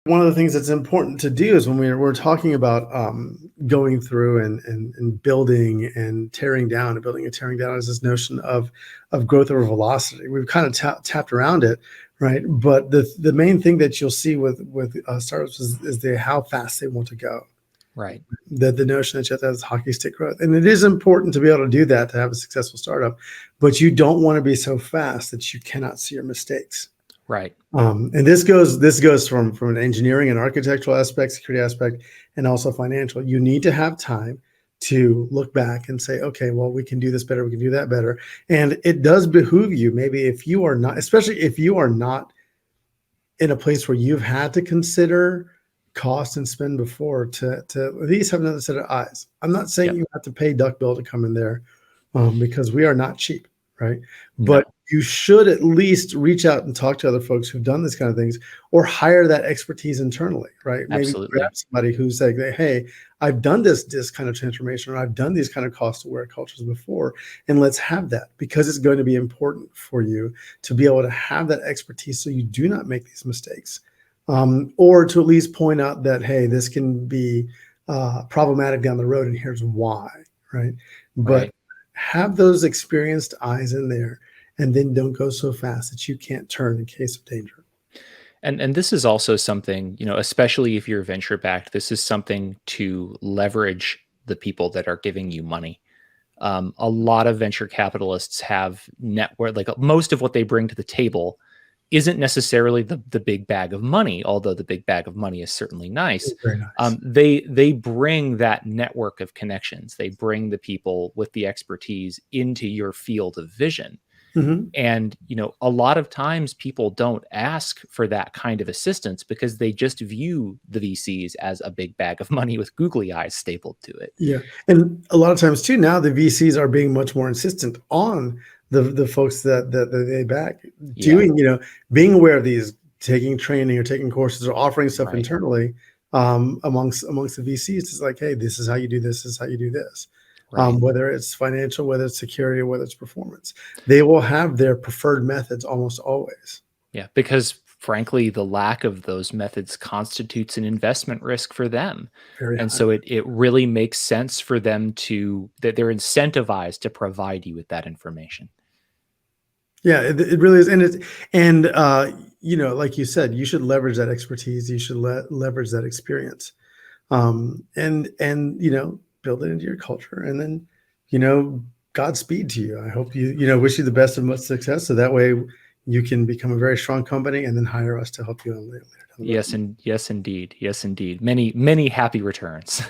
one of the things that's important to do is when we're talking about going through and building and tearing down, and building and tearing down, is this notion of growth over velocity. We've kind of tapped around it, right? But the main thing that you'll see with startups is how fast they want to go. Right. The notion that you have to have this hockey stick growth, and it is important to be able to do that to have a successful startup, but you don't want to be so fast that you cannot see your mistakes. Right. And this goes from an engineering and architectural aspect, security aspect, and also financial. You need to have time to look back and say, okay, well, we can do this better, we can do that better. And it does behoove you, maybe if you are not, especially if you are not in a place where you've had to consider cost and spend before, to at least have another set of eyes. I'm not saying you have to pay Duckbill to come in there, because we are not cheap, right? But you should at least reach out and talk to other folks who've done this kind of things, or hire that expertise internally, right? Absolutely. Maybe grab somebody who's like, hey, I've done this kind of transformation, or I've done these kind of cost-aware cultures before, and let's have that, because it's going to be important for you to be able to have that expertise so you do not make these mistakes, or to at least point out that, hey, this can be problematic down the road, and here's why, right? But have those experienced eyes in there, and then don't go so fast that you can't turn in case of danger. And this is also something, especially if you're venture backed, this is something to leverage the people that are giving you money. A lot of venture capitalists have network, like most of what they bring to the table isn't necessarily the big bag of money, although the big bag of money is certainly nice. Very nice. They bring that network of connections. They bring the people with the expertise into your field of vision. Mm-hmm. And, a lot of times people don't ask for that kind of assistance because they just view the VCs as a big bag of money with googly eyes stapled to it. Yeah. And a lot of times too, now the VCs are being much more insistent on the folks that they back doing, being aware of these, taking training or taking courses or offering stuff internally, amongst the VCs. It's like, hey, this is how you do this, this is how you do this. Whether it's financial, whether it's security, or whether it's performance, they will have their preferred methods almost always. Yeah, because frankly, the lack of those methods constitutes an investment risk for them. And so it really makes sense for them that they're incentivized to provide you with that information. Yeah, it really is. And like you said, you should leverage that expertise. You should leverage that experience, and build it into your culture. And then, Godspeed to you. I hope wish you the best of much success, so that way you can become a very strong company and then hire us to help you on later. Yes, indeed. Many happy returns.